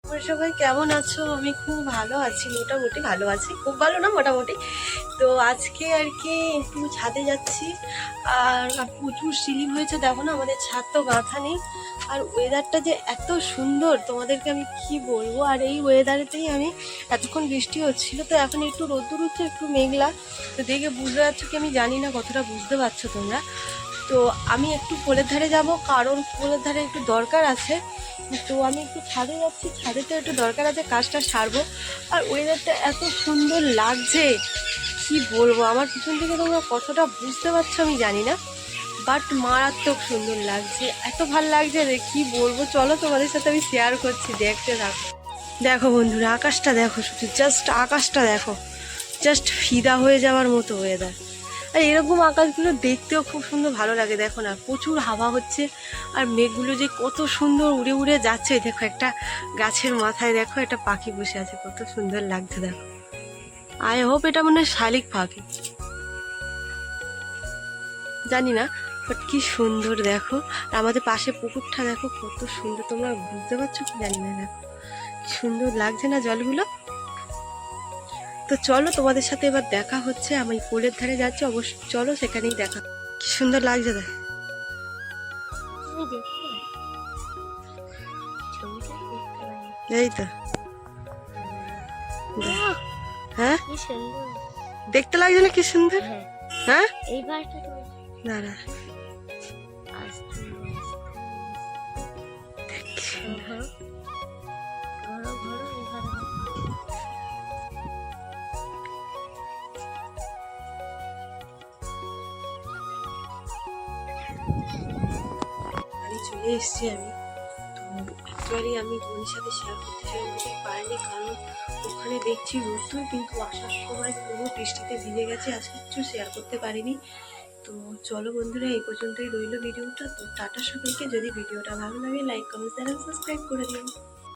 তোমরা সবাই কেমন আছো? আমি খুব ভালো আছি, মোটামুটি ভালো আছি, খুব ভালো না, মোটামুটি। তো আজকে আর কি একটু ছাদে যাচ্ছি। আর প্রচুর সিলিং হয়েছে, দেখো না, আমাদের ছাদ তো গাঁথা নেই। আর ওয়েদারটা যে এত সুন্দর তোমাদেরকে আমি কি বলবো। আর এই ওয়েদারেতেই আমি এতক্ষণ বৃষ্টি হচ্ছিল, তো এখন একটু রোদ্দুর হচ্ছে, একটু মেঘলা। তো দেখে বুঝতে পারছো কি আমি জানি না কতটা বুঝতে পারছো তোমরা। তো আমি একটু পোলের ধারে যাব, কারণ পোলের ধারে একটু দরকার আছে। তো আমি একটু ছাদে যাচ্ছি, ছাদে তো একটু দরকার আছে, কাজটা সারবো। আর ওয়েদারটা এত সুন্দর লাগছে কি বলবো, আমার পিছন থেকে তোমরা কতটা বুঝতে পারছো আমি জানি না, বাট মারাত্মক সুন্দর লাগছে, এত ভাল লাগছে রে কি বলবো। চলো তোমাদের সাথে আমি শেয়ার করছি, দেখতে থাকো। দেখো বন্ধুরা, আকাশটা দেখো, শুধু জাস্ট আকাশটা দেখো, জাস্ট ফিদা হয়ে যাওয়ার মতো ওয়েদার। আর এরকম আকাশগুলো দেখতেও খুব সুন্দর ভালো লাগে। দেখো না, প্রচুর হাওয়া হচ্ছে, আর মেঘগুলো যে কত সুন্দর উড়ে উড়ে যাচ্ছে। দেখো একটা গাছের মাথায় দেখো একটা পাখি বসে আছে, কত সুন্দর লাগছে দেখো। আই হোপ এটা মনে হয় শালিক পাখি, জানি না, বাট কি সুন্দর দেখো। আর আমাদের পাশে পুকুরটা দেখো কত সুন্দর, তোমরা বুঝতে পারছো কি জানি না, দেখো কি সুন্দর লাগছে না জলগুলো। তো চলো তোমাদের সাথে এবার দেখা হচ্ছে, আমি পোলের ধারে যাচ্ছি, অবশ্য চলো সেখানেই দেখা। কি সুন্দর লাগছে দেখ। এই তো, হ্যাঁ দেখতে লাগছে না কি সুন্দর? হ্যাঁ না না, বাড়ি চলে এসেছি আমি। তো অ্যাকচুয়ালি আমি তোমাদের সাথে শেয়ার করতে চাই, বলতে পারিনি, কারণ ওখানে দেখছি রোদ্দুর, কিন্তু আসার সময় পুরো বৃষ্টিতে ভিজে গেছে, আজকে কিছু শেয়ার করতে পারিনি। তো চলো বন্ধুরা, এই পর্যন্তই রইলো ভিডিওটা। তো টাটা সবাইকে, যদি ভিডিওটা ভালো লাগে লাইক কমেন্ট চ্যানেল সাবস্ক্রাইব করে দিও।